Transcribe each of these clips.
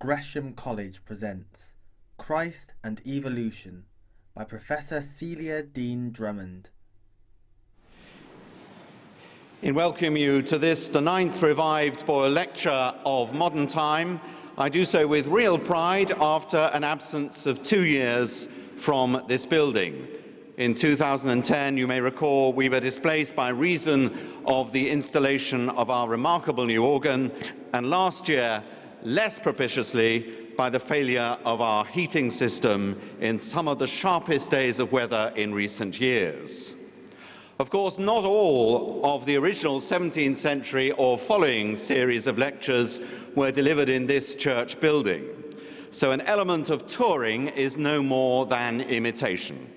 Gresham College presents Christ and Evolution by Professor Celia Deane-Drummond. In welcoming you to this, the 9th revived Boyle Lecture of Modern Time, I do so with real pride after an absence of 2 years from this building. In 2010, you may recall, we were displaced by reason of the installation of our remarkable new organ, and last year, less propitiously, by the failure of our heating system in some of the sharpest days of weather in recent years. Of course, not all of the original 17th century or following series of lectures were delivered in this church building, so an element of touring is no more than imitation,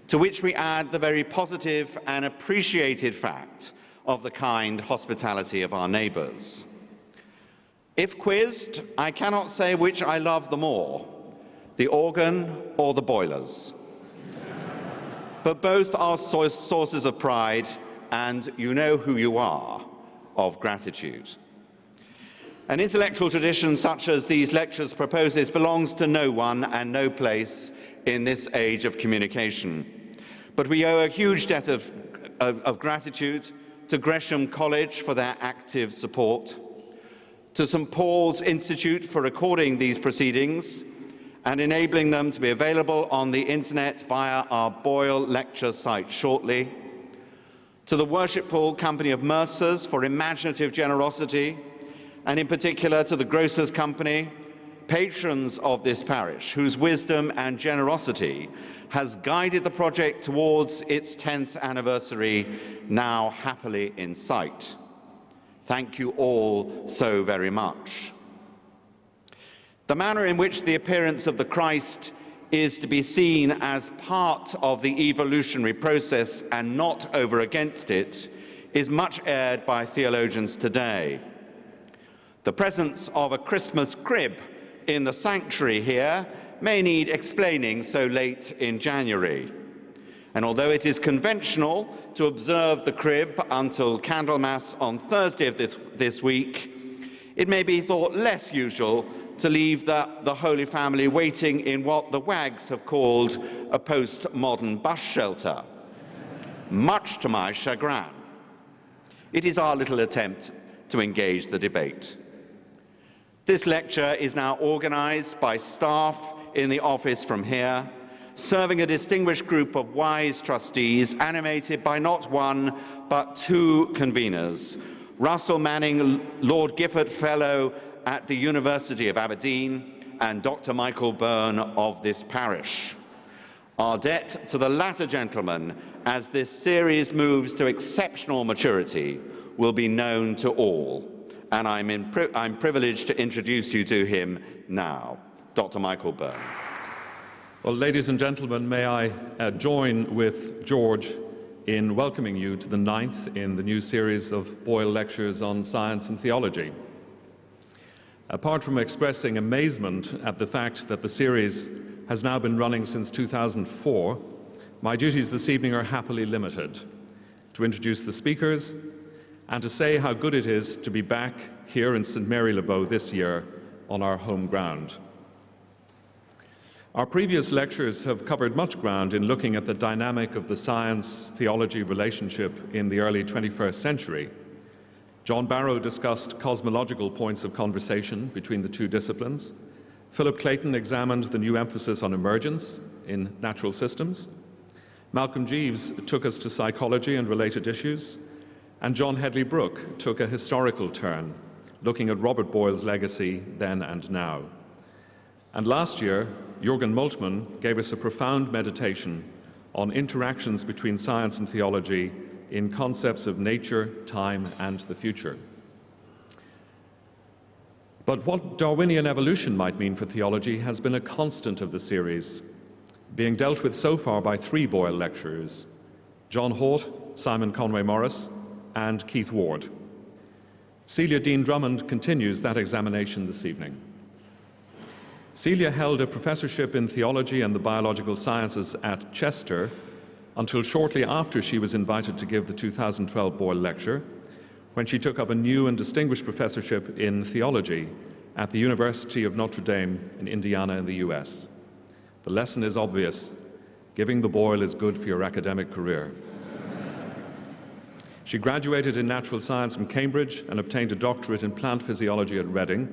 to which we add the very positive and appreciated fact of the kind hospitality of our neighbours. If quizzed, I cannot say which I love the more, the organ or the boilers. But both are sources of pride, and you know who you are, of gratitude. An intellectual tradition such as these lectures proposes belongs to no one and no place in this age of communication. But we owe a huge debt of gratitude to Gresham College for their active support, to St. Paul's Institute for recording these proceedings and enabling them to be available on the internet via our Boyle lecture site shortly, to the Worshipful Company of Mercers for imaginative generosity, and in particular to the Grocers' Company, patrons of this parish, whose wisdom and generosity has guided the project towards its 10th anniversary, now happily in sight. Thank you all so very much. The manner in which the appearance of the Christ is to be seen as part of the evolutionary process and not over against it is much aired by theologians today. The presence of a Christmas crib in the sanctuary here may need explaining so late in January. And although it is conventional to observe the crib until Candlemas on Thursday of this week, it may be thought less usual to leave the Holy Family waiting in what the wags have called a post-modern bus shelter, much to my chagrin. It is our little attempt to engage the debate. This lecture is now organised by staff in the office from here, serving a distinguished group of wise trustees animated by not one but two conveners, Russell Manning, Lord Gifford Fellow at the University of Aberdeen, and Dr. Michael Byrne of this parish. Our debt to the latter gentleman, as this series moves to exceptional maturity, will be known to all, and I'm privileged to introduce you to him now. Dr. Michael Byrne. Well, ladies and gentlemen, may I join with George in welcoming you to the 9th in the new series of Boyle Lectures on Science and Theology. Apart from expressing amazement at the fact that the series has now been running since 2004, my duties this evening are happily limited to introduce the speakers and to say how good it is to be back here in St. Mary-le-Bow this year on our home ground. Our previous lectures have covered much ground in looking at the dynamic of the science-theology relationship in the early 21st century. John Barrow discussed cosmological points of conversation between the two disciplines. Philip Clayton examined the new emphasis on emergence in natural systems. Malcolm Jeeves took us to psychology and related issues. And John Hedley Brooke took a historical turn, looking at Robert Boyle's legacy then and now. And last year, Jürgen Moltmann gave us a profound meditation on interactions between science and theology in concepts of nature, time, and the future. But what Darwinian evolution might mean for theology has been a constant of the series, being dealt with so far by 3 Boyle lecturers, John Hort, Simon Conway Morris, and Keith Ward. Celia Deane-Drummond continues that examination this evening. Celia held a professorship in theology and the biological sciences at Chester until shortly after she was invited to give the 2012 Boyle Lecture, when she took up a new and distinguished professorship in theology at the University of Notre Dame in Indiana in the US. The lesson is obvious: giving the Boyle is good for your academic career. She graduated in natural science from Cambridge and obtained a doctorate in plant physiology at Reading,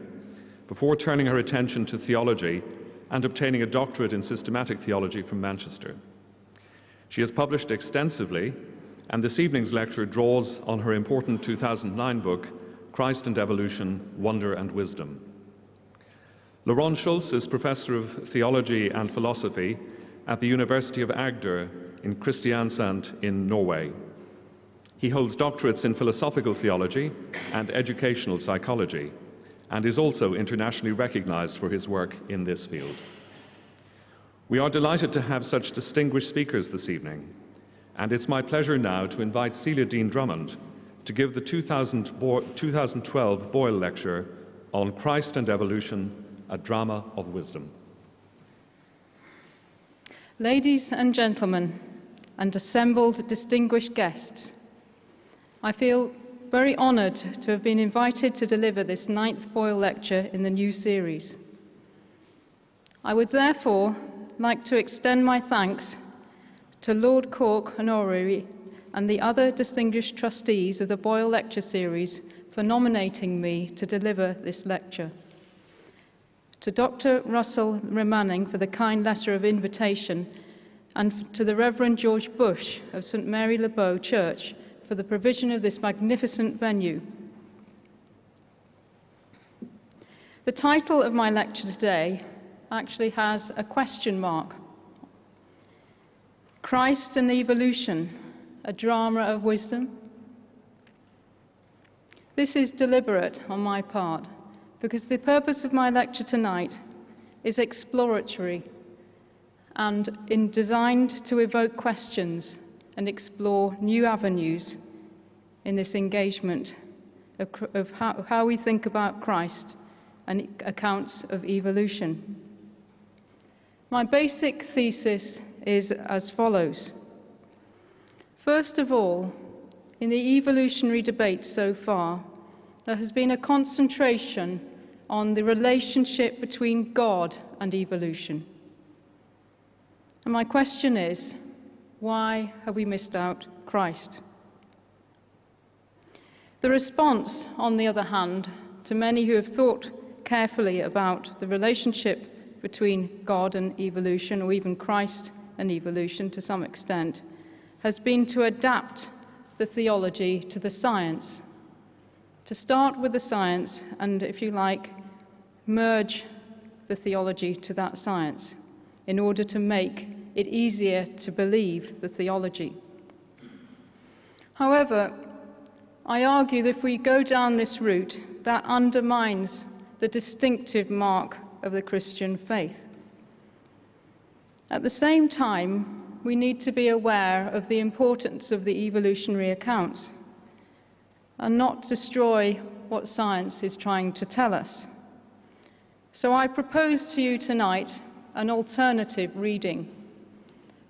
before turning her attention to theology and obtaining a doctorate in systematic theology from Manchester. She has published extensively, and this evening's lecture draws on her important 2009 book, Christ and Evolution, Wonder and Wisdom. Laurent Schulz is Professor of Theology and Philosophy at the University of Agder in Kristiansand in Norway. He holds doctorates in philosophical theology and educational psychology, and is also internationally recognized for his work in this field. We are delighted to have such distinguished speakers this evening, and it's my pleasure now to invite Celia Deane-Drummond to give the 2012 Boyle Lecture on Christ and Evolution, a Drama of Wisdom. Ladies and gentlemen, and assembled distinguished guests, I feel very honoured to have been invited to deliver this 9th Boyle Lecture in the new series. I would therefore like to extend my thanks to Lord Cork Honorary and the other distinguished trustees of the Boyle Lecture Series for nominating me to deliver this lecture. To Dr. Russell Remanning for the kind letter of invitation, and to the Reverend George Bush of St Mary Le Bow Church for the provision of this magnificent venue. The title of my lecture today actually has a question mark. Christ and Evolution, a Drama of Wisdom. This is deliberate on my part, because the purpose of my lecture tonight is exploratory and designed to evoke questions and explore new avenues in this engagement of how we think about Christ and accounts of evolution. My basic thesis is as follows. First of all, in the evolutionary debate so far, there has been a concentration on the relationship between God and evolution. And my question is, why have we missed out Christ? The response, on the other hand, to many who have thought carefully about the relationship between God and evolution, or even Christ and evolution to some extent, has been to adapt the theology to the science. To start with the science and, if you like, merge the theology to that science in order to make it easier to believe the theology. However, I argue that if we go down this route, that undermines the distinctive mark of the Christian faith. At the same time, we need to be aware of the importance of the evolutionary accounts and not destroy what science is trying to tell us. So I propose to you tonight an alternative reading,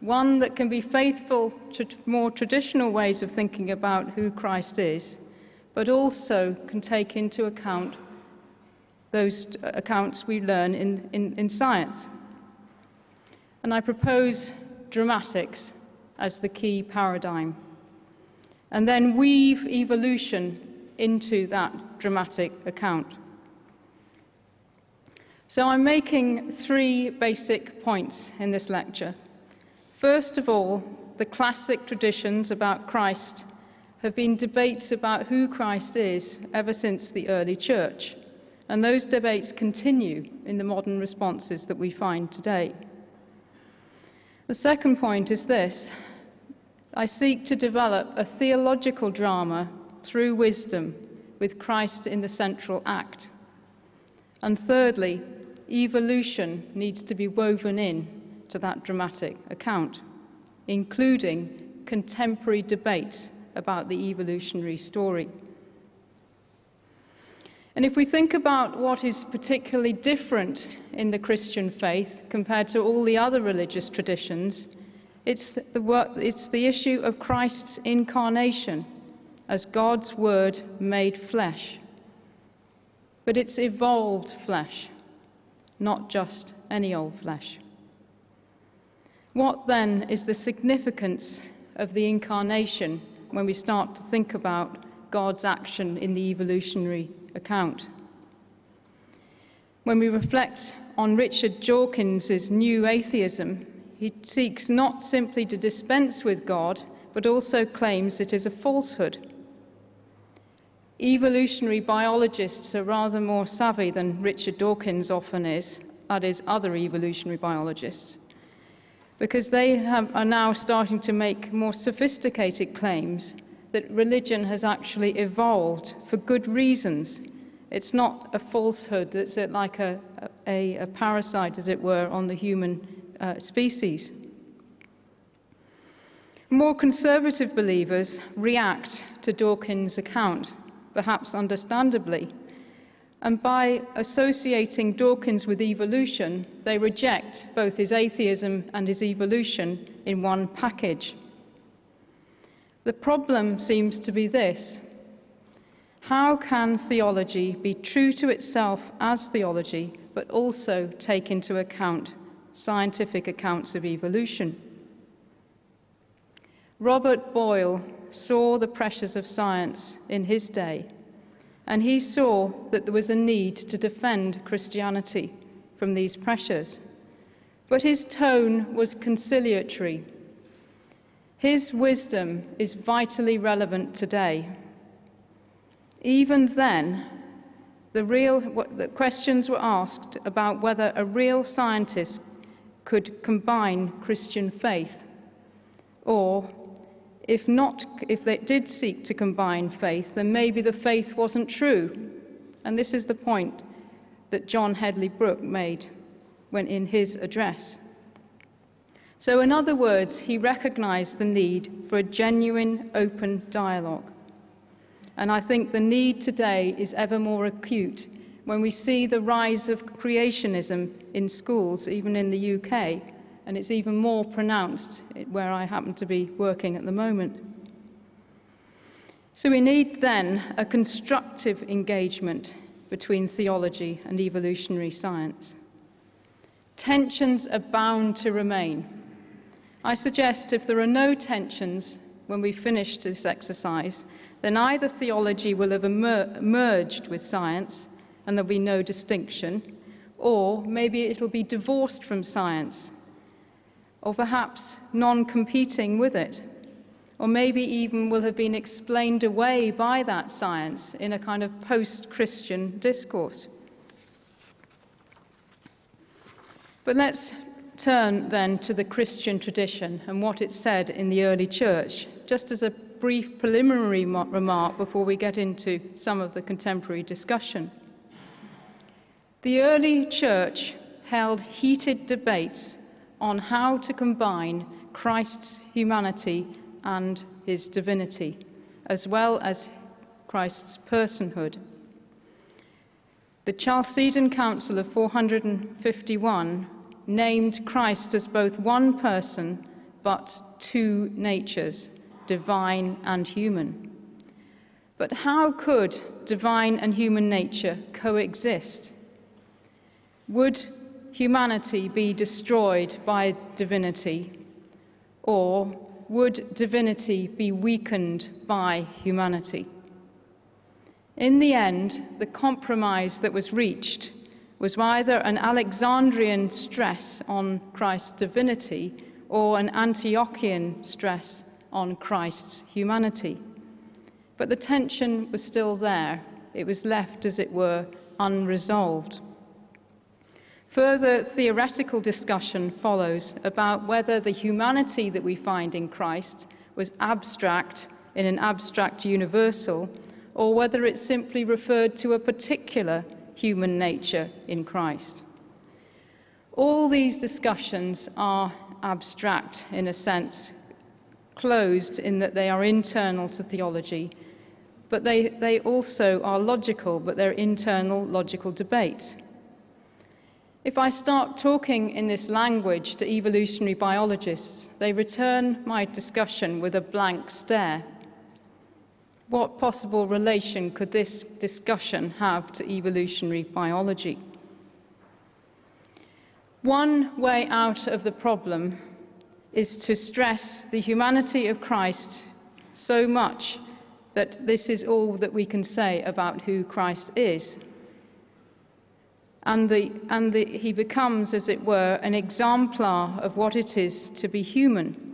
one that can be faithful to more traditional ways of thinking about who Christ is, but also can take into account those accounts we learn in science. And I propose dramatics as the key paradigm, and then weave evolution into that dramatic account. So I'm making 3 basic points in this lecture. First of all, the classic traditions about Christ have been debates about who Christ is ever since the early church, and those debates continue in the modern responses that we find today. The second point is this: I seek to develop a theological drama through wisdom, with Christ in the central act. And thirdly, evolution needs to be woven in to that dramatic account, including contemporary debates about the evolutionary story. And if we think about what is particularly different in the Christian faith compared to all the other religious traditions, it's the issue of Christ's incarnation as God's Word made flesh. but it's evolved flesh, not just any old flesh. What then is the significance of the Incarnation when we start to think about God's action in the evolutionary account? When we reflect on Richard Dawkins's new atheism, he seeks not simply to dispense with God, but also claims it is a falsehood. Evolutionary biologists are rather more savvy than Richard Dawkins often is, that is, other evolutionary biologists, because they are now starting to make more sophisticated claims that religion has actually evolved for good reasons. It's not a falsehood that's like a parasite, as it were, on the human species. More conservative believers react to Dawkins' account, perhaps understandably, and by associating Dawkins with evolution, they reject both his atheism and his evolution in one package. The problem seems to be this: how can theology be true to itself as theology, but also take into account scientific accounts of evolution? Robert Boyle saw the pressures of science in his day, and he saw that there was a need to defend Christianity from these pressures. But his tone was conciliatory. His wisdom is vitally relevant today. Even then, the questions were asked about whether a real scientist could combine Christian faith, or if they did seek to combine faith, then maybe the faith wasn't true. And this is the point that John Hedley Brooke made when in his address. So in other words, he recognized the need for a genuine, open dialogue. And I think the need today is ever more acute when we see the rise of creationism in schools, even in the UK, and it's even more pronounced where I happen to be working at the moment. So we need then a constructive engagement between theology and evolutionary science. Tensions are bound to remain. I suggest if there are no tensions when we finish this exercise, then either theology will have merged with science and there'll be no distinction, or maybe it'll be divorced from science, or perhaps non-competing with it, or maybe even will have been explained away by that science in a kind of post-Christian discourse. But let's turn then to the Christian tradition and what it said in the early church, just as a brief preliminary remark before we get into some of the contemporary discussion. The early church held heated debates on how to combine Christ's humanity and his divinity, as well as Christ's personhood. The Chalcedon Council of 451 named Christ as both one person but two natures, divine and human. But how could divine and human nature coexist? Would humanity be destroyed by divinity, or would divinity be weakened by humanity? In the end, the compromise that was reached was either an Alexandrian stress on Christ's divinity or an Antiochian stress on Christ's humanity. But the tension was still there. It was left, as it were, unresolved. Further theoretical discussion follows about whether the humanity that we find in Christ was abstract in an abstract universal, or whether it simply referred to a particular human nature in Christ. All these discussions are abstract in a sense, closed in that they are internal to theology, but they also are logical, but they're internal logical debates. If I start talking in this language to evolutionary biologists, they return my discussion with a blank stare. What possible relation could this discussion have to evolutionary biology? One way out of the problem is to stress the humanity of Christ so much that this is all that we can say about who Christ is. And he becomes, as it were, an exemplar of what it is to be human.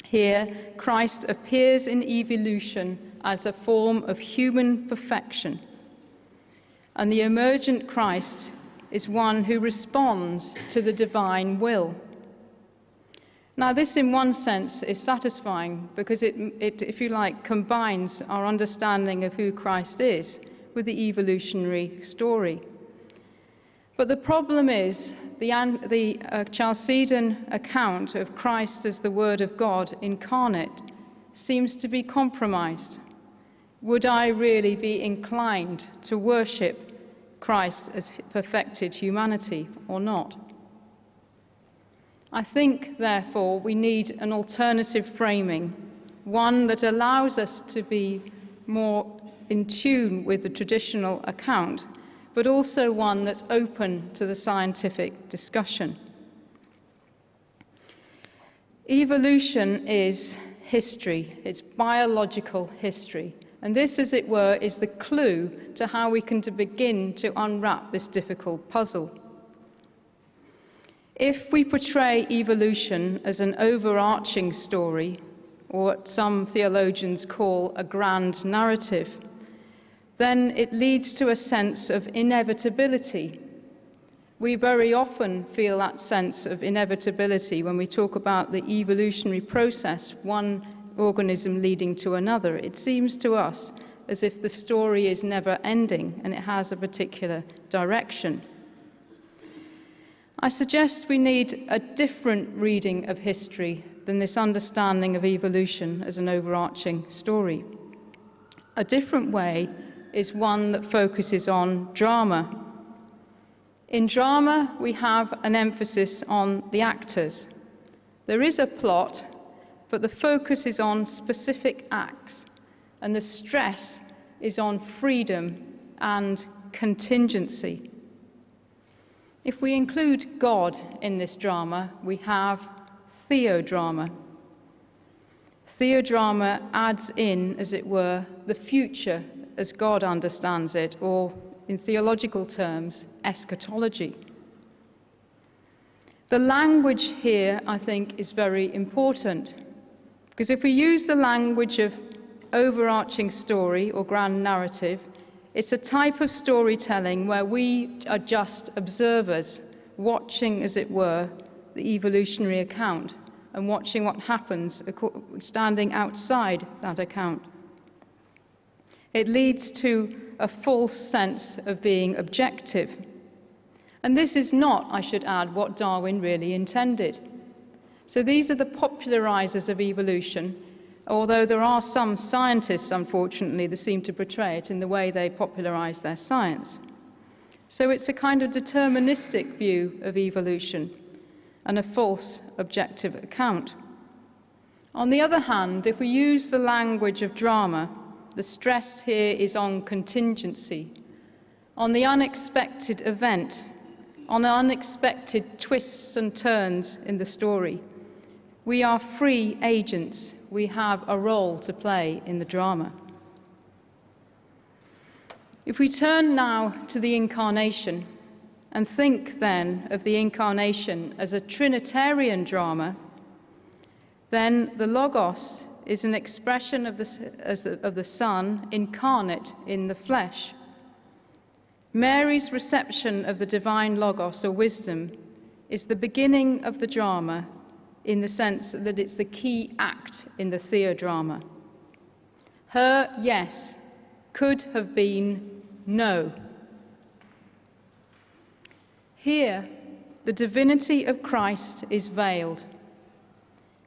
Here, Christ appears in evolution as a form of human perfection. And the emergent Christ is one who responds to the divine will. Now, this in one sense is satisfying because it, if you like, combines our understanding of who Christ is with the evolutionary story. But the problem is the Chalcedon account of Christ as the Word of God incarnate seems to be compromised. Would I really be inclined to worship Christ as perfected humanity or not? I think, therefore, we need an alternative framing, one that allows us to be more in tune with the traditional account, but also one that's open to the scientific discussion. Evolution is history, it's biological history, and this, as it were, is the clue to how we can begin to unwrap this difficult puzzle. If we portray evolution as an overarching story, or what some theologians call a grand narrative, then it leads to a sense of inevitability. We very often feel that sense of inevitability when we talk about the evolutionary process, one organism leading to another. It seems to us as if the story is never ending and it has a particular direction. I suggest we need a different reading of history than this understanding of evolution as an overarching story. A different way is one that focuses on drama. In drama, we have an emphasis on the actors. There is a plot, but the focus is on specific acts, and the stress is on freedom and contingency. If we include God in this drama, we have Theodrama. Theodrama adds in, as it were, the future as God understands it, or in theological terms, eschatology. The language here, I think, is very important, because if we use the language of overarching story or grand narrative, it's a type of storytelling where we are just observers, watching, as it were, the evolutionary account and watching what happens, standing outside that account. It leads to a false sense of being objective. And this is not, I should add, what Darwin really intended. So these are the popularizers of evolution, although there are some scientists, unfortunately, that seem to portray it in the way they popularize their science. So it's a kind of deterministic view of evolution and a false objective account. On the other hand, if we use the language of drama, the stress here is on contingency, on the unexpected event, on unexpected twists and turns in the story. We are free agents. We have a role to play in the drama. If we turn now to the Incarnation and think then of the Incarnation as a Trinitarian drama, then the Logos is an expression of the Son incarnate in the flesh. Mary's reception of the divine Logos, or wisdom, is the beginning of the drama in the sense that it's the key act in the Theodrama. Her yes could have been no. Here, the divinity of Christ is veiled.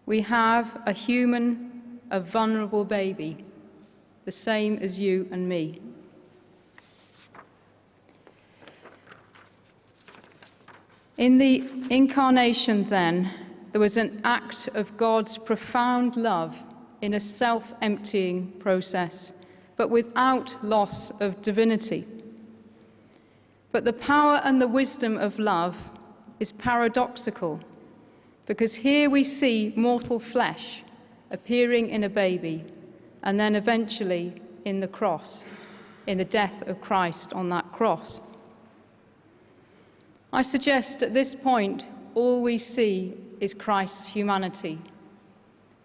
We have a human, a vulnerable baby, the same as you and me. In the Incarnation, then, there was an act of God's profound love in a self-emptying process, but without loss of divinity. But the power and the wisdom of love is paradoxical, because here we see mortal flesh appearing in a baby, and then eventually in the cross, in the death of Christ on that cross. I suggest at this point, all we see is Christ's humanity.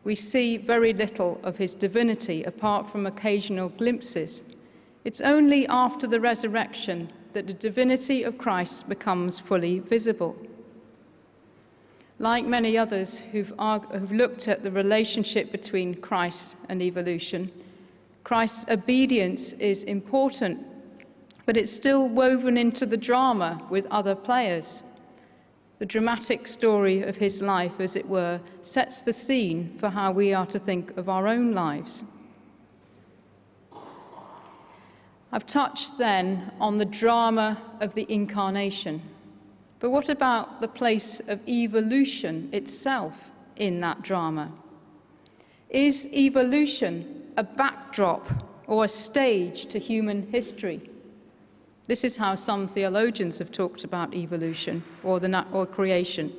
We see very little of his divinity, apart from occasional glimpses. It's only after the resurrection that the divinity of Christ becomes fully visible. Like many others who've looked at the relationship between Christ and evolution, Christ's obedience is important, but it's still woven into the drama with other players. The dramatic story of his life, as it were, sets the scene for how we are to think of our own lives. I've touched then on the drama of the Incarnation. But what about the place of evolution itself in that drama? Is evolution a backdrop or a stage to human history? This is how some theologians have talked about evolution or creation.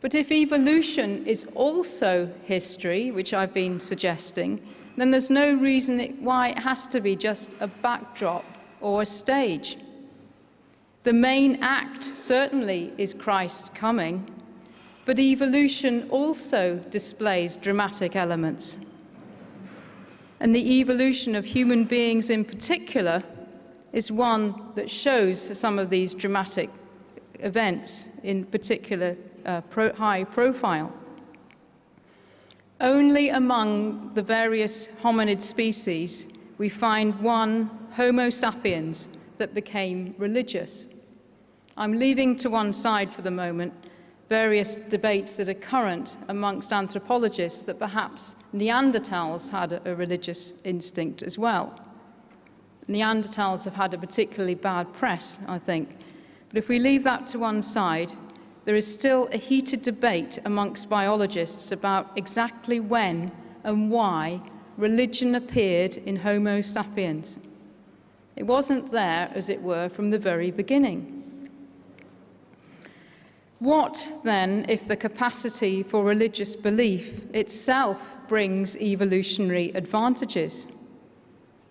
But if evolution is also history, which I've been suggesting, then there's no reason why it has to be just a backdrop or a stage. The main act certainly is Christ's coming, but evolution also displays dramatic elements. And the evolution of human beings in particular is one that shows some of these dramatic events, in particular high profile. Only among the various hominid species we find one, Homo sapiens, that became religious. I'm leaving to one side for the moment various debates that are current amongst anthropologists that perhaps Neanderthals had a religious instinct as well. Neanderthals have had a particularly bad press, I think. But if we leave that to one side, there is still a heated debate amongst biologists about exactly when and why religion appeared in Homo sapiens. It wasn't there, as it were, from the very beginning. What, then, if the capacity for religious belief itself brings evolutionary advantages?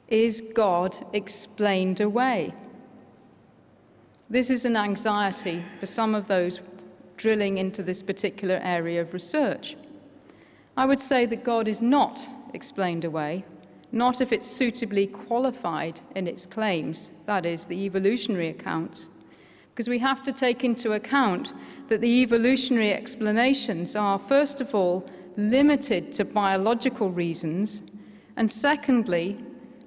Is God explained away? This is an anxiety for some of those drilling into this particular area of research. I would say that God is not explained away, not if it's suitably qualified in its claims, that is, the evolutionary accounts, because we have to take into account that the evolutionary explanations are, first of all, limited to biological reasons, and secondly,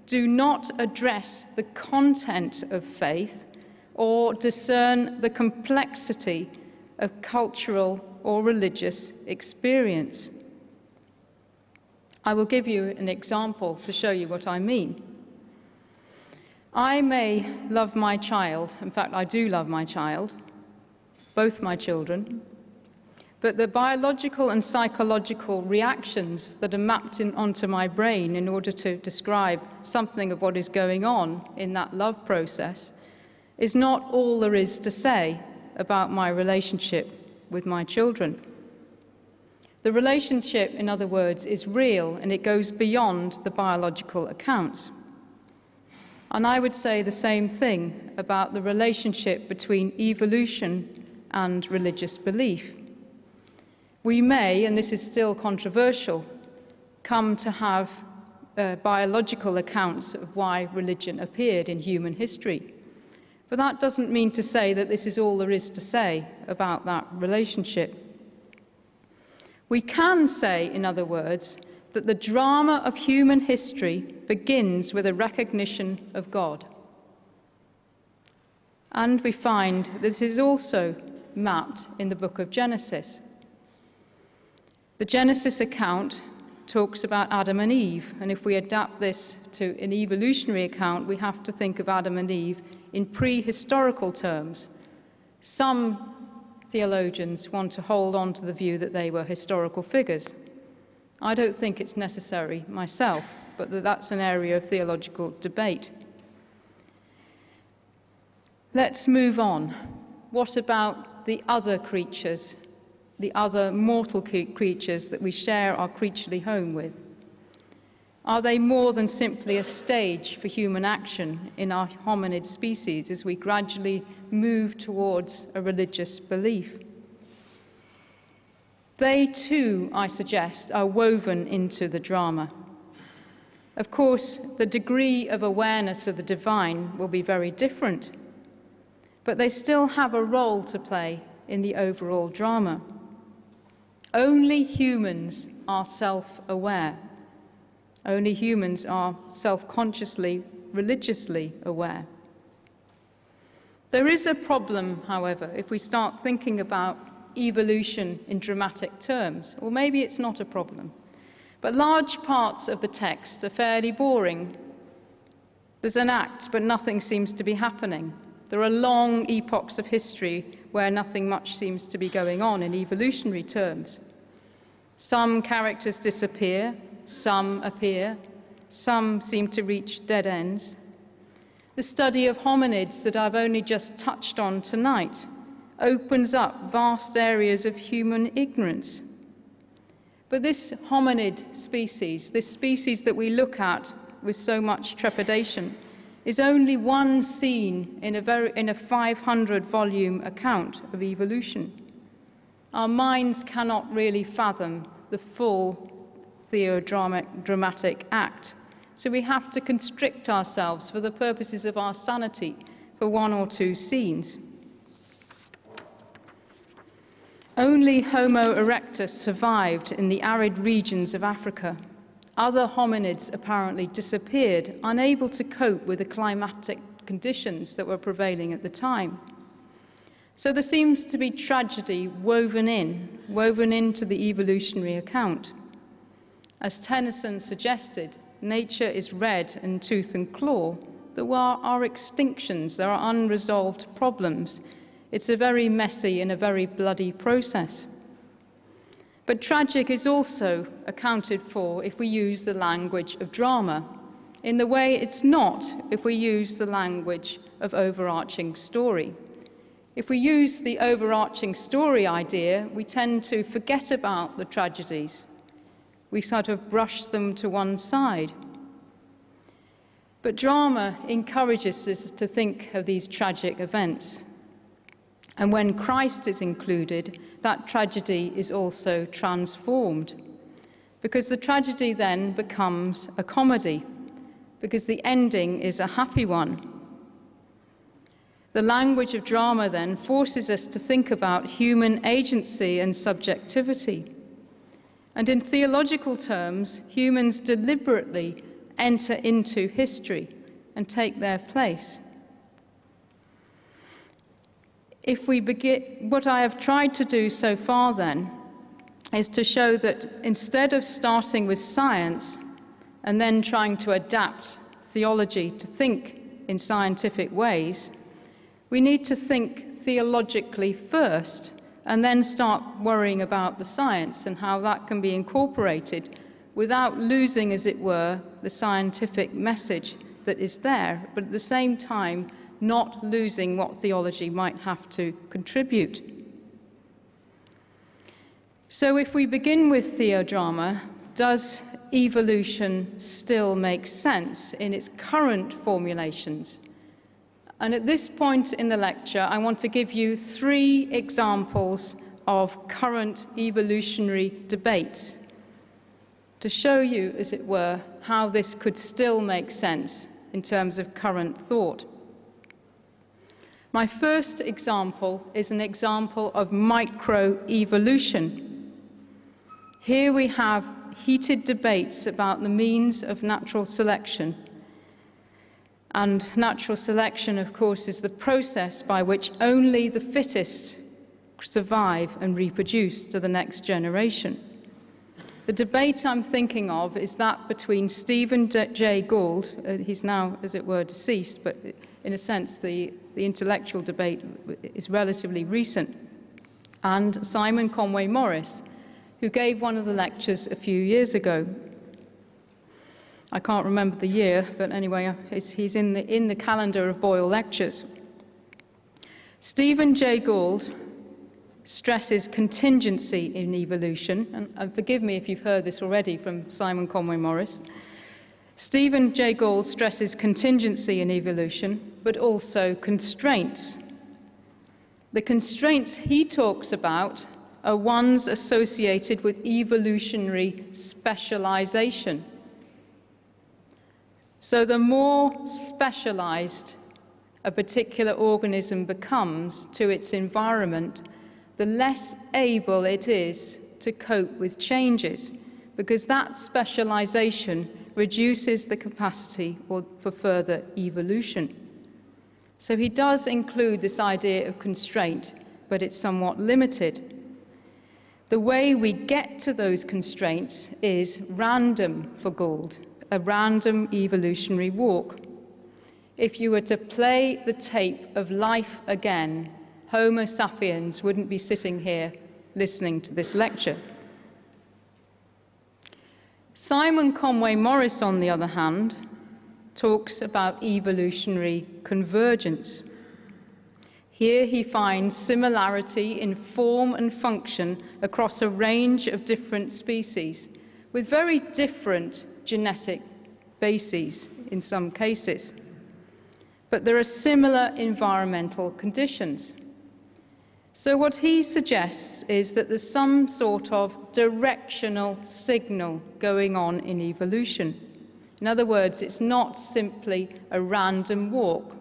do not address the content of faith or discern the complexity of cultural or religious experience. I will give you an example to show you what I mean. I may love my child, in fact I do love my child, both my children, but the biological and psychological reactions that are mapped onto my brain in order to describe something of what is going on in that love process is not all there is to say about my relationship with my children. The relationship, in other words, is real and it goes beyond the biological accounts. And I would say the same thing about the relationship between evolution and religious belief. We may, and this is still controversial, come to have biological accounts of why religion appeared in human history. But that doesn't mean to say that this is all there is to say about that relationship. We can say, in other words, that the drama of human history begins with a recognition of God. And we find this is also mapped in the book of Genesis. The Genesis account talks about Adam and Eve, and if we adapt this to an evolutionary account, we have to think of Adam and Eve in prehistorical terms. Some theologians want to hold on to the view that they were historical figures. I don't think it's necessary myself, but that's an area of theological debate. Let's move on. What about the other creatures, the other mortal creatures that we share our creaturely home with? Are they more than simply a stage for human action in our hominid species as we gradually move towards a religious belief? They too, I suggest, are woven into the drama. Of course, the degree of awareness of the divine will be very different, but they still have a role to play in the overall drama. Only humans are self-aware. Only humans are self-consciously, religiously aware. There is a problem, however, if we start thinking about evolution in dramatic terms, or maybe it's not a problem. But large parts of the text are fairly boring. There's an act, but nothing seems to be happening. There are long epochs of history where nothing much seems to be going on in evolutionary terms. Some characters disappear, some appear, some seem to reach dead ends. The study of hominids that I've only just touched on tonight opens up vast areas of human ignorance. But this hominid species, this species that we look at with so much trepidation, is only one scene in a 500-volume account of evolution. Our minds cannot really fathom the full theodramatic act, so we have to constrict ourselves for the purposes of our sanity for one or two scenes. Only Homo erectus survived in the arid regions of Africa. Other hominids apparently disappeared, unable to cope with the climatic conditions that were prevailing at the time. So there seems to be tragedy woven into the evolutionary account. As Tennyson suggested, nature is red in tooth and claw. There are extinctions, there are unresolved problems. It's a very messy and a very bloody process. But tragic is also accounted for if we use the language of drama, in the way it's not if we use the language of overarching story. If we use the overarching story idea, we tend to forget about the tragedies. We sort of brush them to one side. But drama encourages us to think of these tragic events. And when Christ is included, that tragedy is also transformed. Because the tragedy then becomes a comedy, because the ending is a happy one. The language of drama then forces us to think about human agency and subjectivity. And in theological terms, humans deliberately enter into history and take their place. If we begin, what I have tried to do so far then is to show that instead of starting with science and then trying to adapt theology to think in scientific ways, we need to think theologically first and then start worrying about the science and how that can be incorporated without losing, as it were, the scientific message that is there, but at the same time not losing what theology might have to contribute. So if we begin with Theodrama, does evolution still make sense in its current formulations? And at this point in the lecture, I want to give you 3 examples of current evolutionary debates to show you, as it were, how this could still make sense in terms of current thought. My first example is an example of microevolution. Here we have heated debates about the means of natural selection. And natural selection, of course, is the process by which only the fittest survive and reproduce to the next generation. The debate I'm thinking of is that between Stephen Jay Gould, he's now, as it were, deceased, but in a sense the intellectual debate is relatively recent, and Simon Conway Morris, who gave one of the lectures a few years ago. I can't remember the year, but anyway, he's in the calendar of Boyle lectures. Stephen Jay Gould stresses contingency in evolution, and forgive me if you've heard this already from Simon Conway Morris. Stephen Jay Gould stresses contingency in evolution, but also constraints. The constraints he talks about are ones associated with evolutionary specialization. So the more specialized a particular organism becomes to its environment, the less able it is to cope with changes, because that specialization reduces the capacity for further evolution. So he does include this idea of constraint, but it's somewhat limited. The way we get to those constraints is random for Gould, a random evolutionary walk. If you were to play the tape of life again, Homo sapiens wouldn't be sitting here listening to this lecture. Simon Conway Morris, on the other hand, talks about evolutionary convergence. Here he finds similarity in form and function across a range of different species, with very different genetic bases in some cases. But there are similar environmental conditions. So what he suggests is that there's some sort of directional signal going on in evolution. In other words, it's not simply a random walk.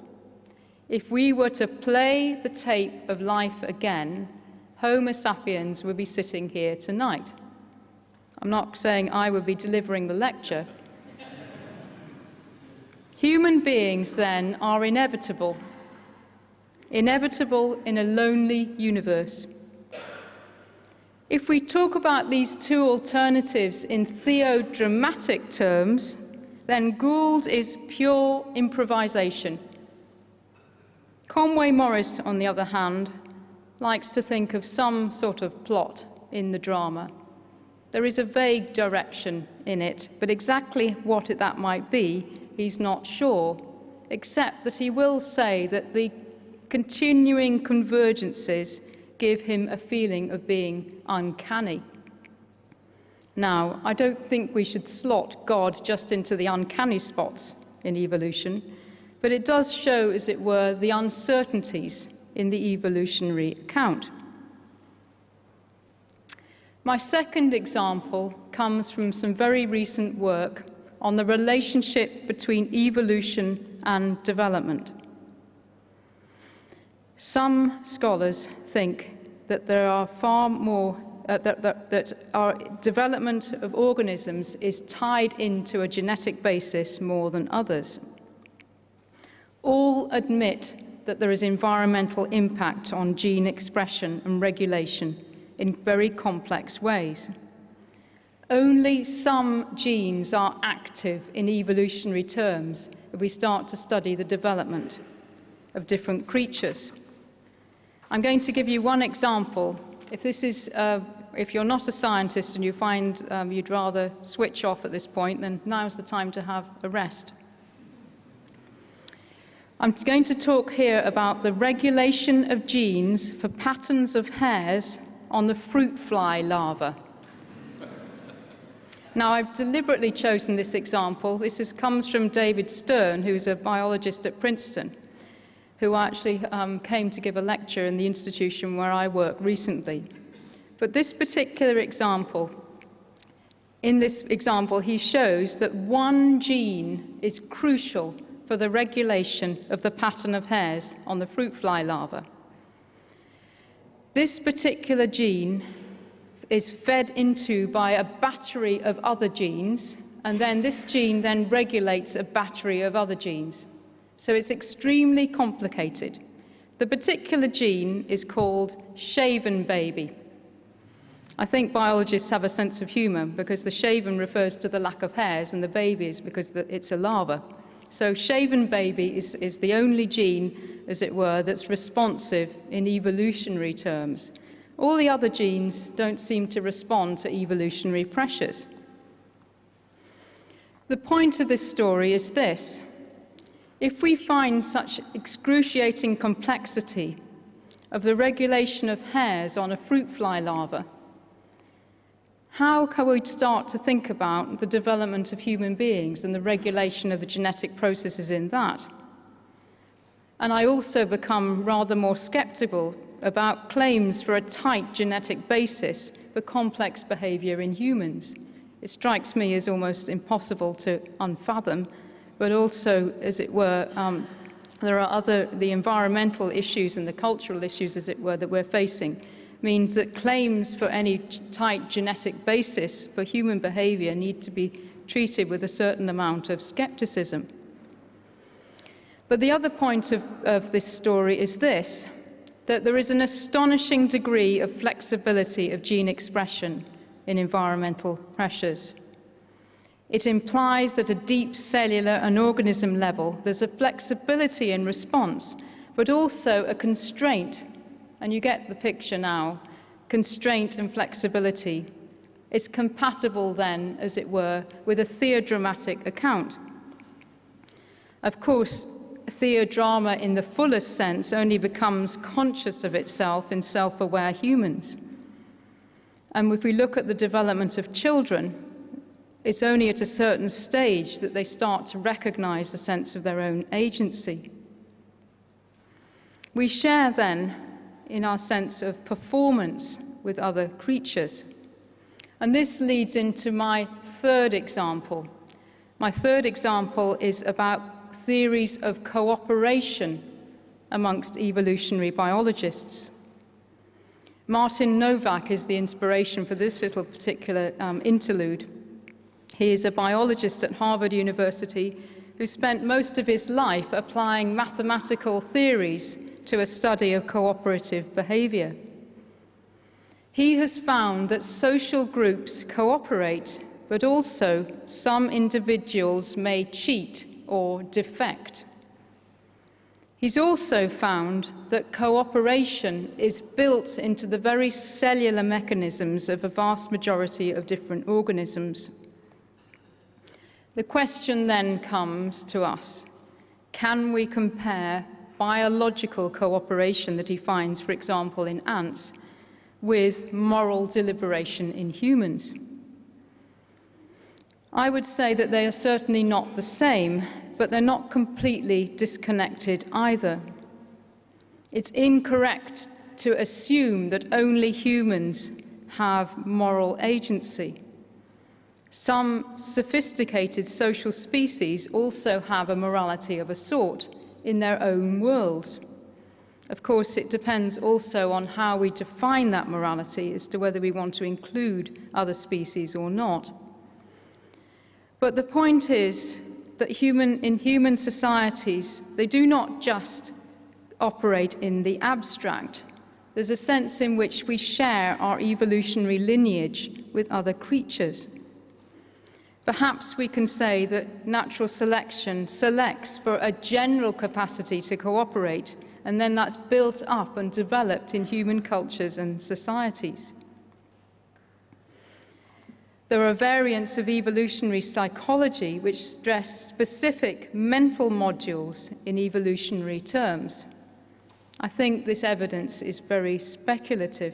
If we were to play the tape of life again, Homo sapiens would be sitting here tonight. I'm not saying I would be delivering the lecture. Human beings, then, are inevitable. Inevitable in a lonely universe. If we talk about these two alternatives in theodramatic terms, then Gould is pure improvisation. Conway Morris, on the other hand, likes to think of some sort of plot in the drama. There is a vague direction in it, but exactly what that might be, he's not sure, except that he will say that the continuing convergences give him a feeling of being uncanny. Now, I don't think we should slot God just into the uncanny spots in evolution, but it does show, as it were, the uncertainties in the evolutionary account. My second example comes from some very recent work on the relationship between evolution and development. Some scholars think that there are far more that our development of organisms is tied into a genetic basis more than others. All admit that there is environmental impact on gene expression and regulation in very complex ways. Only some genes are active in evolutionary terms if we start to study the development of different creatures. I'm going to give you one example. If you're not a scientist and you find you'd rather switch off at this point, then now's the time to have a rest. I'm going to talk here about the regulation of genes for patterns of hairs on the fruit fly larva. Now, I've deliberately chosen this example. This comes from David Stern, who's a biologist at Princeton, who actually came to give a lecture in the institution where I work recently. But this particular example, in this example, he shows that one gene is crucial for the regulation of the pattern of hairs on the fruit fly larva. This particular gene is fed into by a battery of other genes, and then this gene then regulates a battery of other genes. So it's extremely complicated. The particular gene is called shaven baby. I think biologists have a sense of humor because the shaven refers to the lack of hairs and the baby is because it's a larva. So shaven baby is the only gene, as it were, that's responsive in evolutionary terms. All the other genes don't seem to respond to evolutionary pressures. The point of this story is this: if we find such excruciating complexity of the regulation of hairs on a fruit fly larva, how can we start to think about the development of human beings and the regulation of the genetic processes in that? And I also become rather more skeptical about claims for a tight genetic basis for complex behavior in humans. It strikes me as almost impossible to unfathom, but also, as it were, there are the environmental issues and the cultural issues, as it were, that we're facing, means that claims for any tight genetic basis for human behavior need to be treated with a certain amount of skepticism. But the other point of this story is this: that there is an astonishing degree of flexibility of gene expression in environmental pressures. It implies that at a deep cellular and organism level, there's a flexibility in response, but also a constraint. And you get the picture now: constraint and flexibility. It's compatible then, as it were, with a theodramatic account. Of course, theodrama in the fullest sense only becomes conscious of itself in self-aware humans. And if we look at the development of children, it's only at a certain stage that they start to recognize the sense of their own agency. We share then in our sense of performance with other creatures. And this leads into my third example. My third example is about theories of cooperation amongst evolutionary biologists. Martin Novak is the inspiration for this little particular interlude. He is a biologist at Harvard University who spent most of his life applying mathematical theories to a study of cooperative behavior. He has found that social groups cooperate, but also some individuals may cheat or defect. He's also found that cooperation is built into the very cellular mechanisms of a vast majority of different organisms. The question then comes to us: can we compare biological cooperation that he finds, for example, in ants, with moral deliberation in humans? I would say that they are certainly not the same, but they're not completely disconnected either. It's incorrect to assume that only humans have moral agency. Some sophisticated social species also have a morality of a sort in their own worlds. Of course, it depends also on how we define that morality as to whether we want to include other species or not. But the point is that in human societies, they do not just operate in the abstract. There's a sense in which we share our evolutionary lineage with other creatures. Perhaps we can say that natural selection selects for a general capacity to cooperate, and then that's built up and developed in human cultures and societies. There are variants of evolutionary psychology which stress specific mental modules in evolutionary terms. I think this evidence is very speculative.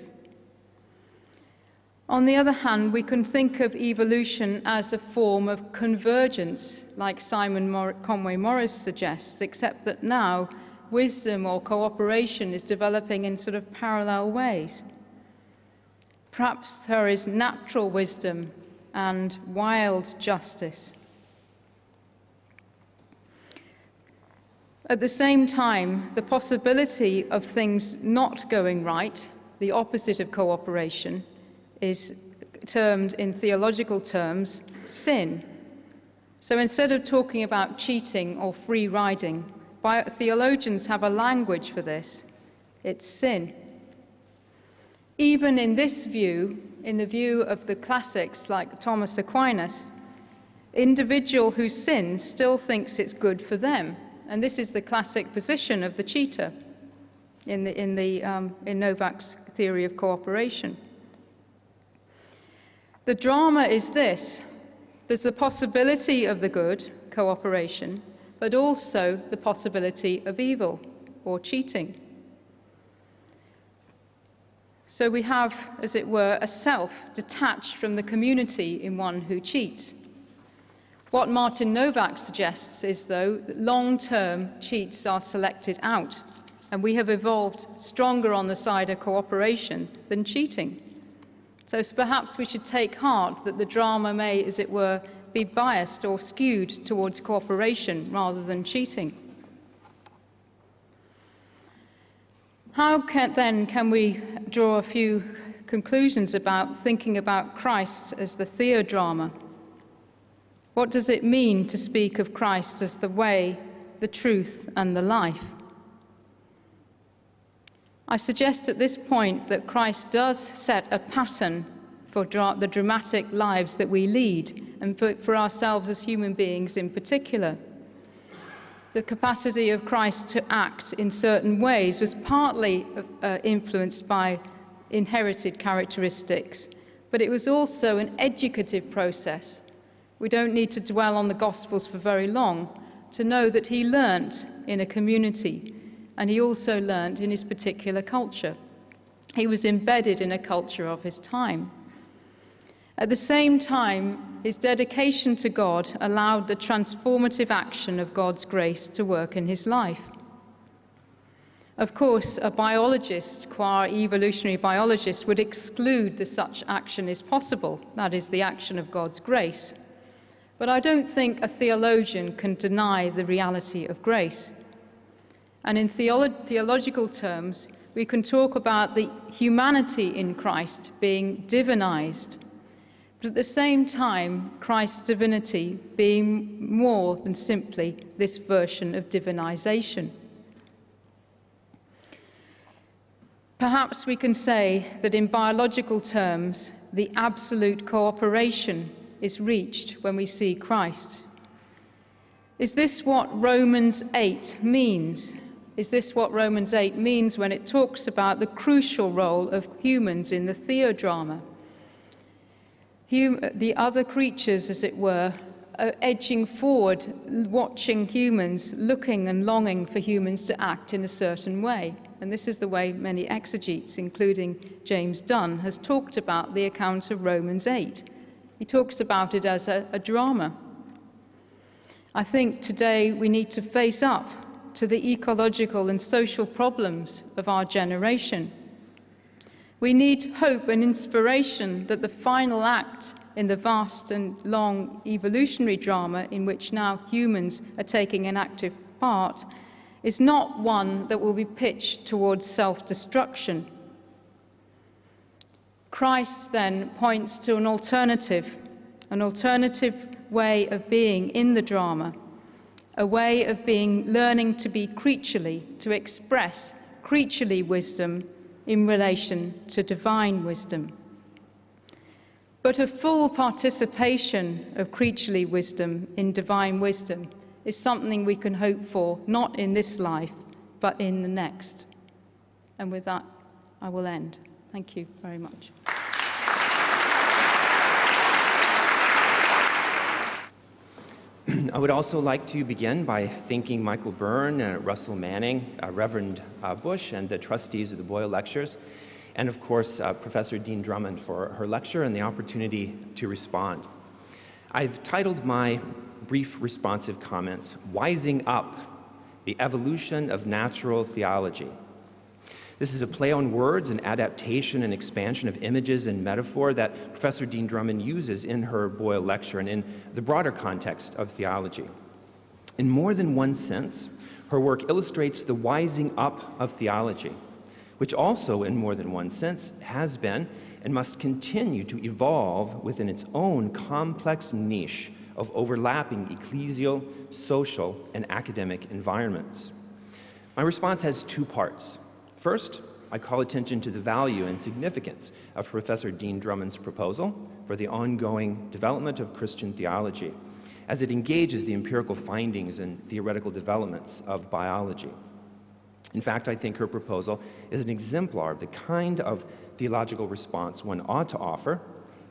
On the other hand, we can think of evolution as a form of convergence, like Simon Conway Morris suggests, except that now wisdom or cooperation is developing in sort of parallel ways. Perhaps there is natural wisdom and wild justice. At the same time, the possibility of things not going right, the opposite of cooperation, is termed in theological terms sin. So instead of talking about cheating or free riding, theologians have a language for this. It's sin. Even in this view, in the view of the classics like Thomas Aquinas, individual who sins still thinks it's good for them. And this is the classic position of the cheater. in Novak's theory of cooperation. The drama is this: there's the possibility of the good, cooperation, but also the possibility of evil, or cheating. So we have, as it were, a self detached from the community in one who cheats. What Martin Novak suggests is, though, that long-term cheats are selected out, and we have evolved stronger on the side of cooperation than cheating. So perhaps we should take heart that the drama may, as it were, be biased or skewed towards cooperation rather than cheating. How then can we draw a few conclusions about thinking about Christ as the Theodrama? What does it mean to speak of Christ as the way, the truth, and the life? I suggest at this point that Christ does set a pattern for the dramatic lives that we lead, and for ourselves as human beings in particular. The capacity of Christ to act in certain ways was partly influenced by inherited characteristics, but it was also an educative process. We don't need to dwell on the Gospels for very long to know that he learnt in a community, and he also learnt in his particular culture. He was embedded in a culture of his time. At the same time, his dedication to God allowed the transformative action of God's grace to work in his life. Of course, a biologist, qua evolutionary biologist, would exclude that such action is possible, that is, the action of God's grace. But I don't think a theologian can deny the reality of grace. And in theological terms, we can talk about the humanity in Christ being divinized, but at the same time, Christ's divinity being more than simply this version of divinization. Perhaps we can say that in biological terms, the absolute cooperation is reached when we see Christ. Is this what Romans 8 means? Is this what Romans 8 means when it talks about the crucial role of humans in the Theodrama? The other creatures, as it were, are edging forward, watching humans, looking and longing for humans to act in a certain way. And this is the way many exegetes, including James Dunn, has talked about the account of Romans 8. He talks about it as a drama. I think today we need to face up to the ecological and social problems of our generation. We need hope and inspiration that the final act in the vast and long evolutionary drama in which now humans are taking an active part is not one that will be pitched towards self-destruction. Christ then points to an alternative way of being in the drama, a way of learning to be creaturely, to express creaturely wisdom in relation to divine wisdom. But a full participation of creaturely wisdom in divine wisdom is something we can hope for, not in this life, but in the next. And with that, I will end. Thank you very much. I would also like to begin by thanking Michael Byrne, Russell Manning, Reverend Bush, and the trustees of the Boyle Lectures, and of course, Professor Dean-Drummond for her lecture and the opportunity to respond. I've titled my brief responsive comments, Wising Up, the Evolution of Natural Theology. This is a play on words, an adaptation and expansion of images and metaphor that Professor Dean-Drummond uses in her Boyle lecture and in the broader context of theology. In more than one sense, her work illustrates the wising up of theology, which also, in more than one sense, has been and must continue to evolve within its own complex niche of overlapping ecclesial, social, and academic environments. My response has two parts. First, I call attention to the value and significance of Professor Dean-Drummond's proposal for the ongoing development of Christian theology as it engages the empirical findings and theoretical developments of biology. In fact, I think her proposal is an exemplar of the kind of theological response one ought to offer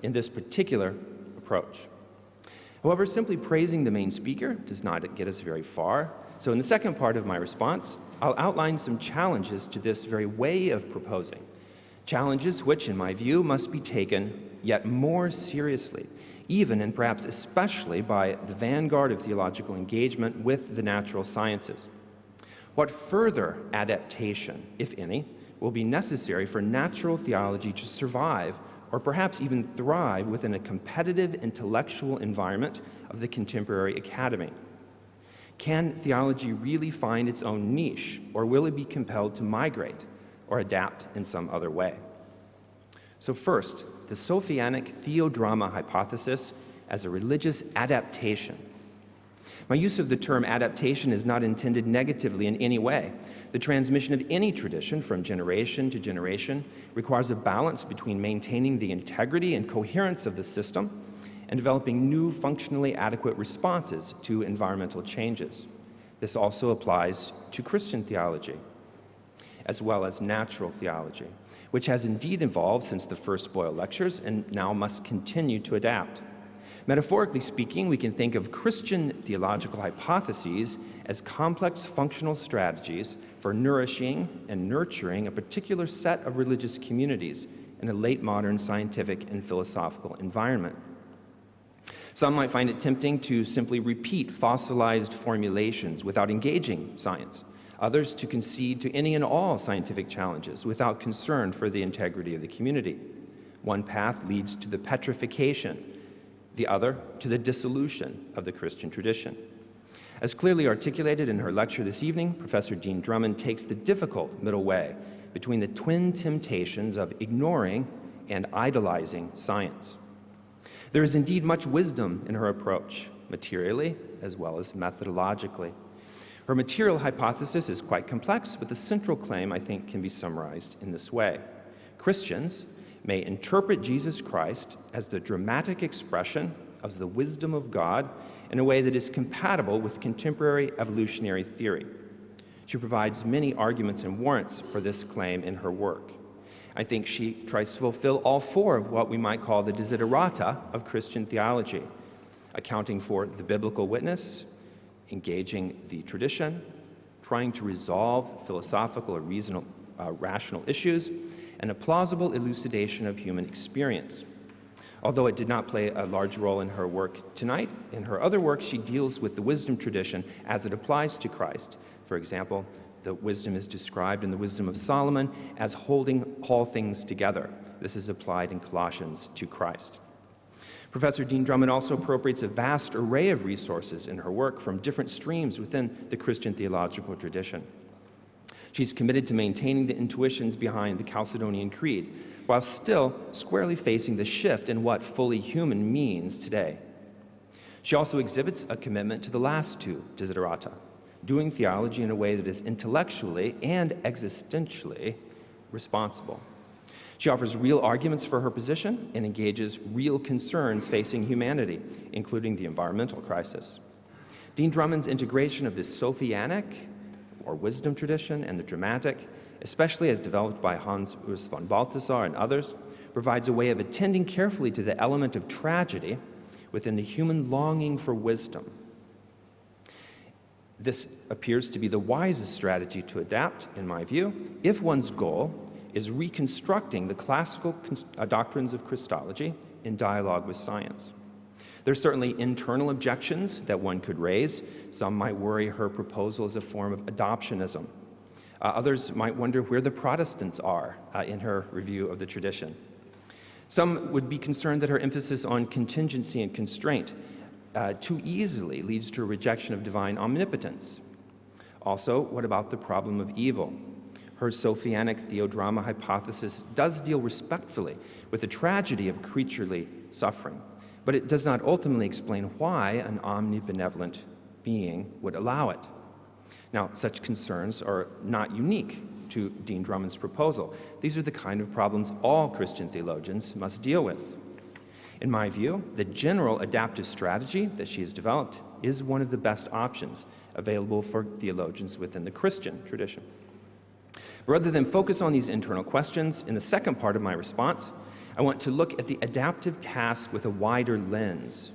in this particular approach. However, simply praising the main speaker does not get us very far. So in the second part of my response, I'll outline some challenges to this very way of proposing. Challenges which, in my view, must be taken yet more seriously, even and perhaps especially by the vanguard of theological engagement with the natural sciences. What further adaptation, if any, will be necessary for natural theology to survive or perhaps even thrive within a competitive intellectual environment of the contemporary academy? Can theology really find its own niche, or will it be compelled to migrate or adapt in some other way? So first, the Sophianic Theodrama hypothesis as a religious adaptation. My use of the term adaptation is not intended negatively in any way. The transmission of any tradition from generation to generation requires a balance between maintaining the integrity and coherence of the system and developing new functionally adequate responses to environmental changes. This also applies to Christian theology, as well as natural theology, which has indeed evolved since the first Boyle lectures and now must continue to adapt. Metaphorically speaking, we can think of Christian theological hypotheses as complex functional strategies for nourishing and nurturing a particular set of religious communities in a late modern scientific and philosophical environment. Some might find it tempting to simply repeat fossilized formulations without engaging science. Others to concede to any and all scientific challenges without concern for the integrity of the community. One path leads to the petrification, the other to the dissolution of the Christian tradition. As clearly articulated in her lecture this evening, Professor Dean-Drummond takes the difficult middle way between the twin temptations of ignoring and idolizing science. There is indeed much wisdom in her approach, materially as well as methodologically. Her material hypothesis is quite complex, but the central claim, I think, can be summarized in this way. Christians may interpret Jesus Christ as the dramatic expression of the wisdom of God in a way that is compatible with contemporary evolutionary theory. She provides many arguments and warrants for this claim in her work. I think she tries to fulfill all four of what we might call the desiderata of Christian theology, accounting for the biblical witness, engaging the tradition, trying to resolve philosophical or rational issues, and a plausible elucidation of human experience. Although it did not play a large role in her work tonight, in her other work she deals with the wisdom tradition as it applies to Christ. For example, the wisdom is described in the Wisdom of Solomon as holding all things together. This is applied in Colossians to Christ. Professor Dean-Drummond also appropriates a vast array of resources in her work from different streams within the Christian theological tradition. She's committed to maintaining the intuitions behind the Chalcedonian Creed, while still squarely facing the shift in what fully human means today. She also exhibits a commitment to the last two desiderata, doing theology in a way that is intellectually and existentially responsible. She offers real arguments for her position and engages real concerns facing humanity, including the environmental crisis. Dean-Drummond's integration of the Sophianic, or wisdom tradition, and the dramatic, especially as developed by Hans Urs von Balthasar and others, provides a way of attending carefully to the element of tragedy within the human longing for wisdom. This appears to be the wisest strategy to adapt, in my view, if one's goal is reconstructing the classical doctrines of Christology in dialogue with science. There are certainly internal objections that one could raise. Some might worry her proposal is a form of adoptionism. Others might wonder where the Protestants are in her review of the tradition. Some would be concerned that her emphasis on contingency and constraint too easily leads to a rejection of divine omnipotence. Also, what about the problem of evil? Her Sophianic Theodrama hypothesis does deal respectfully with the tragedy of creaturely suffering, but it does not ultimately explain why an omnibenevolent being would allow it. Now, such concerns are not unique to Dean-Drummond's proposal. These are the kind of problems all Christian theologians must deal with. In my view, the general adaptive strategy that she has developed is one of the best options available for theologians within the Christian tradition. Rather than focus on these internal questions, in the second part of my response, I want to look at the adaptive task with a wider lens.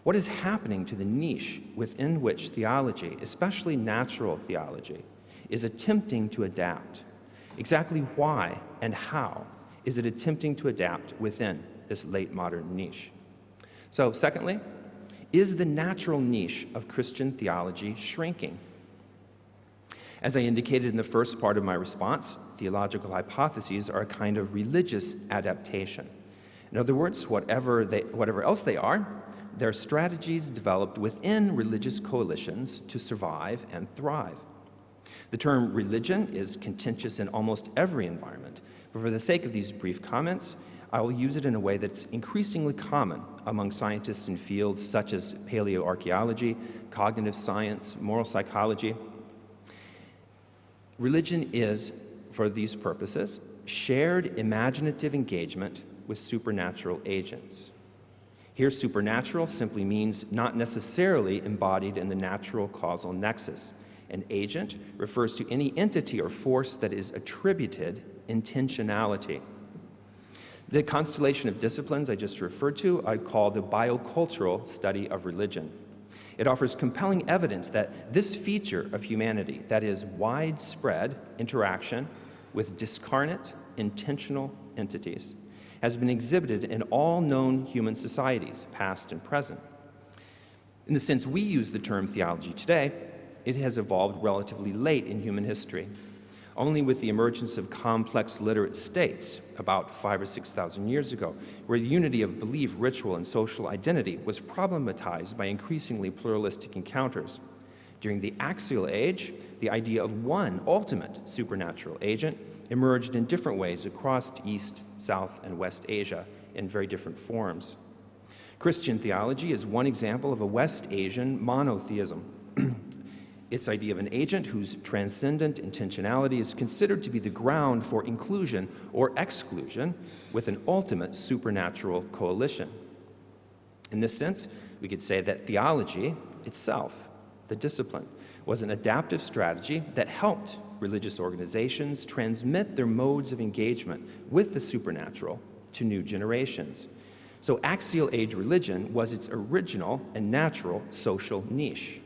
What is happening to the niche within which theology, especially natural theology, is attempting to adapt? Exactly why and how is it attempting to adapt within this late modern niche? So, secondly, is the natural niche of Christian theology shrinking? As I indicated in the first part of my response, theological hypotheses are a kind of religious adaptation. In other words, whatever else they are, they're strategies developed within religious coalitions to survive and thrive. The term religion is contentious in almost every environment, but for the sake of these brief comments, I will use it in a way that's increasingly common among scientists in fields such as paleoarchaeology, cognitive science, moral psychology. Religion is, for these purposes, shared imaginative engagement with supernatural agents. Here, supernatural simply means not necessarily embodied in the natural causal nexus. An agent refers to any entity or force that is attributed intentionality. The constellation of disciplines I just referred to, I call the biocultural study of religion. It offers compelling evidence that this feature of humanity, that is, widespread interaction with discarnate, intentional entities, has been exhibited in all known human societies, past and present. In the sense we use the term theology today, it has evolved relatively late in human history. Only with the emergence of complex literate states about 5,000 or 6,000 years ago, where the unity of belief, ritual, and social identity was problematized by increasingly pluralistic encounters. During the axial age, the idea of one ultimate supernatural agent emerged in different ways across East, South, and West Asia in very different forms. Christian theology is one example of a West Asian monotheism. Its idea of an agent whose transcendent intentionality is considered to be the ground for inclusion or exclusion with an ultimate supernatural coalition. In this sense, we could say that theology itself, the discipline, was an adaptive strategy that helped religious organizations transmit their modes of engagement with the supernatural to new generations. So axial age religion was its original and natural social niche.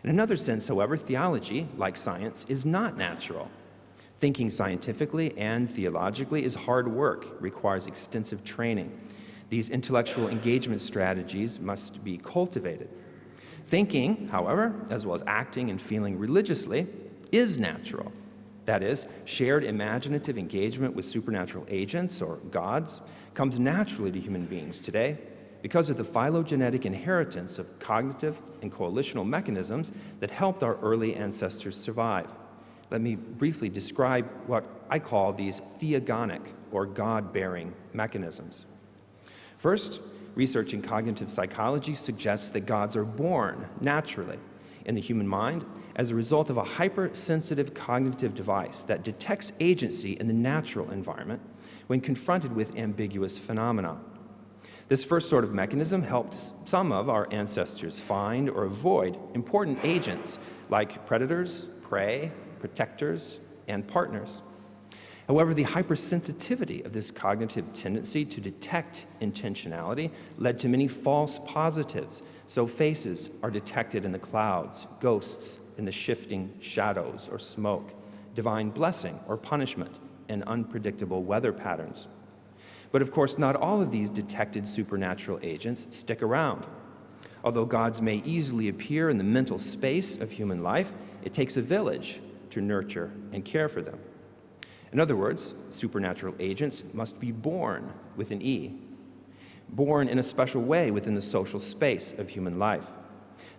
In another sense, however, theology, like science, is not natural. Thinking scientifically and theologically is hard work, requires extensive training. These intellectual engagement strategies must be cultivated. Thinking, however, as well as acting and feeling religiously, is natural. That is, shared imaginative engagement with supernatural agents or gods comes naturally to human beings today because of the phylogenetic inheritance of cognitive and coalitional mechanisms that helped our early ancestors survive. Let me briefly describe what I call these theogonic or God-bearing mechanisms. First, research in cognitive psychology suggests that gods are born naturally in the human mind as a result of a hypersensitive cognitive device that detects agency in the natural environment when confronted with ambiguous phenomena. This first sort of mechanism helped some of our ancestors find or avoid important agents like predators, prey, protectors, and partners. However, the hypersensitivity of this cognitive tendency to detect intentionality led to many false positives. So faces are detected in the clouds, ghosts in the shifting shadows or smoke, divine blessing or punishment, and unpredictable weather patterns. But of course, not all of these detected supernatural agents stick around. Although gods may easily appear in the mental space of human life, it takes a village to nurture and care for them. In other words, supernatural agents must be born with an E, born in a special way within the social space of human life.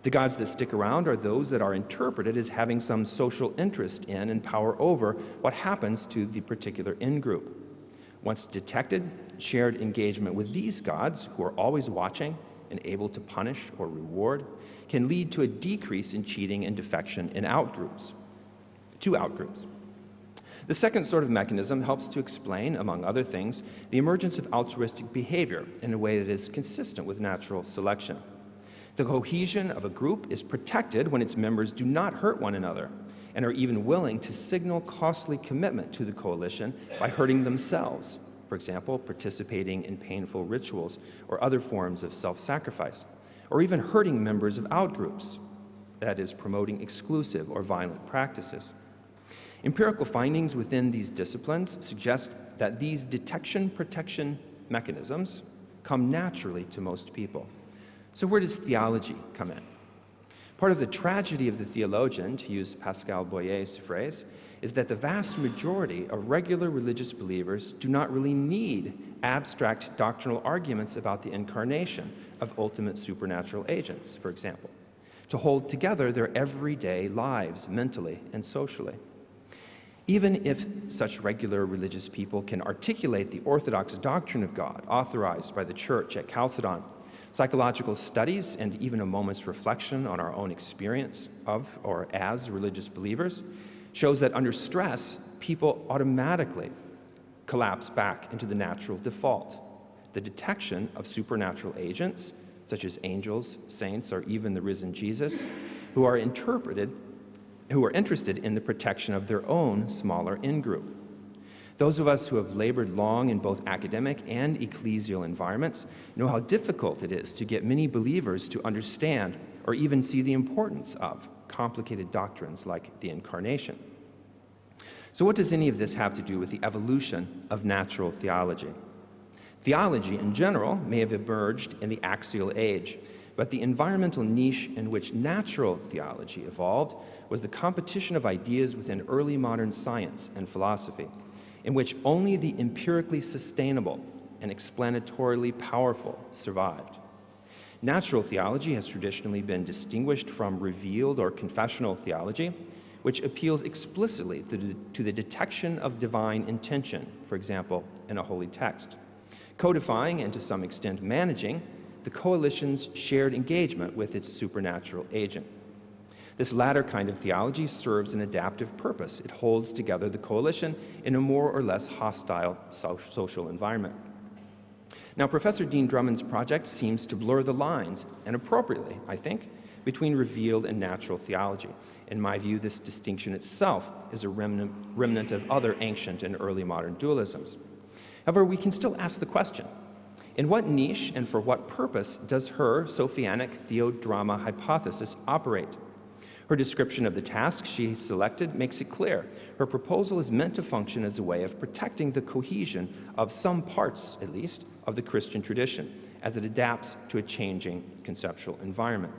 The gods that stick around are those that are interpreted as having some social interest in and power over what happens to the particular in-group. Once detected, shared engagement with these gods, who are always watching and able to punish or reward, can lead to a decrease in cheating and defection in outgroups. The second sort of mechanism helps to explain, among other things, the emergence of altruistic behavior in a way that is consistent with natural selection. The cohesion of a group is protected when its members do not hurt one another, and are even willing to signal costly commitment to the coalition by hurting themselves, for example, participating in painful rituals or other forms of self-sacrifice, or even hurting members of outgroups, that is, promoting exclusive or violent practices. Empirical findings within these disciplines suggest that these detection-protection mechanisms come naturally to most people. So where does theology come in? Part of the tragedy of the theologian, to use Pascal Boyer's phrase, is that the vast majority of regular religious believers do not really need abstract doctrinal arguments about the incarnation of ultimate supernatural agents, for example, to hold together their everyday lives mentally and socially. Even if such regular religious people can articulate the orthodox doctrine of God authorized by the Church at Chalcedon, psychological studies and even a moment's reflection on our own experience of or as religious believers shows that under stress, people automatically collapse back into the natural default, the detection of supernatural agents, such as angels, saints, or even the risen Jesus, who are interested in the protection of their own smaller in-group. Those of us who have labored long in both academic and ecclesial environments know how difficult it is to get many believers to understand or even see the importance of complicated doctrines like the Incarnation. So what does any of this have to do with the evolution of natural theology? Theology in general may have emerged in the axial age, but the environmental niche in which natural theology evolved was the competition of ideas within early modern science and philosophy, in which only the empirically sustainable and explanatorily powerful survived. Natural theology has traditionally been distinguished from revealed or confessional theology, which appeals explicitly to the detection of divine intention, for example, in a holy text, codifying and to some extent managing the coalition's shared engagement with its supernatural agent. This latter kind of theology serves an adaptive purpose. It holds together the coalition in a more or less hostile social environment. Now, Professor Dean-Drummond's project seems to blur the lines, and appropriately, I think, between revealed and natural theology. In my view, this distinction itself is a remnant of other ancient and early modern dualisms. However, we can still ask the question, in what niche and for what purpose does her Sophianic Theodrama hypothesis operate? Her description of the task she selected makes it clear. Her proposal is meant to function as a way of protecting the cohesion of some parts, at least, of the Christian tradition as it adapts to a changing conceptual environment.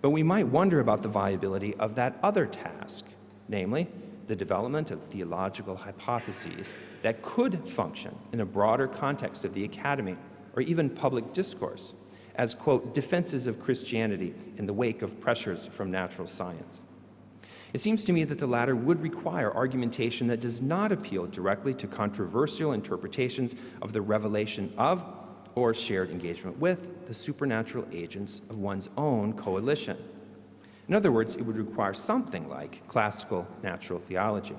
But we might wonder about the viability of that other task, namely, the development of theological hypotheses that could function in a broader context of the academy or even public discourse as, quote, defenses of Christianity in the wake of pressures from natural science. It seems to me that the latter would require argumentation that does not appeal directly to controversial interpretations of the revelation of or shared engagement with the supernatural agents of one's own coalition. In other words, it would require something like classical natural theology.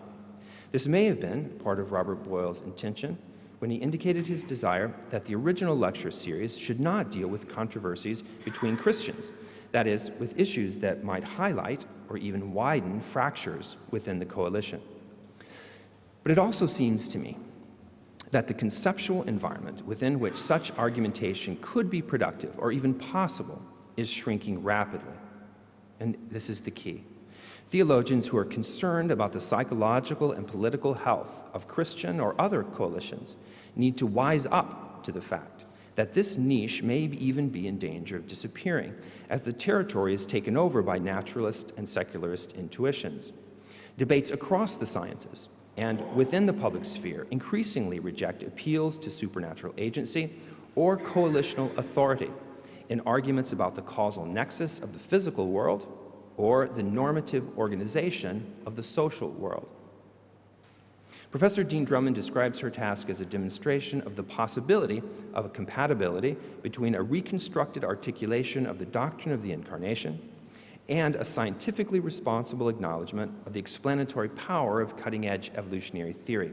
This may have been part of Robert Boyle's intention when he indicated his desire that the original lecture series should not deal with controversies between Christians, that is, with issues that might highlight or even widen fractures within the coalition. But it also seems to me that the conceptual environment within which such argumentation could be productive or even possible is shrinking rapidly. And this is the key. Theologians who are concerned about the psychological and political health of Christian or other coalitions need to wise up to the fact that this niche may even be in danger of disappearing as the territory is taken over by naturalist and secularist intuitions. Debates across the sciences and within the public sphere increasingly reject appeals to supernatural agency or coalitional authority in arguments about the causal nexus of the physical world or the normative organization of the social world. Professor Dean-Drummond describes her task as a demonstration of the possibility of a compatibility between a reconstructed articulation of the doctrine of the Incarnation and a scientifically responsible acknowledgement of the explanatory power of cutting-edge evolutionary theory.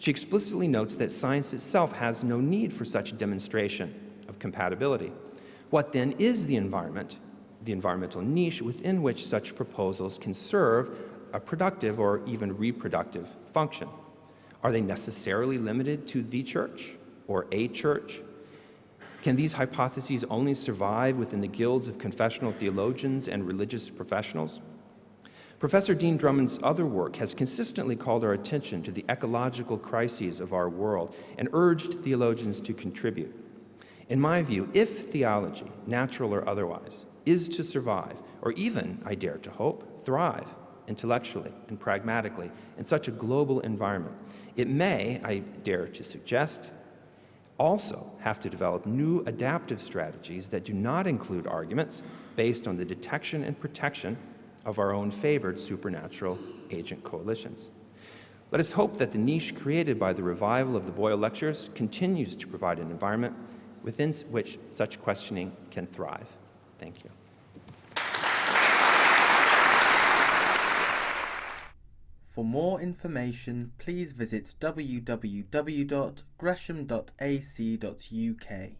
She explicitly notes that science itself has no need for such a demonstration of compatibility. What then is the environmental niche within which such proposals can serve a productive or even reproductive function? Are they necessarily limited to the church or a church? Can these hypotheses only survive within the guilds of confessional theologians and religious professionals? Professor Dean-Drummond's other work has consistently called our attention to the ecological crises of our world and urged theologians to contribute. In my view, if theology, natural or otherwise, is to survive, or even, I dare to hope, thrive intellectually and pragmatically in such a global environment, it may, I dare to suggest, also have to develop new adaptive strategies that do not include arguments based on the detection and protection of our own favored supernatural agent coalitions. Let us hope that the niche created by the revival of the Boyle lectures continues to provide an environment within which such questioning can thrive. Thank you. For more information, please visit www.gresham.ac.uk.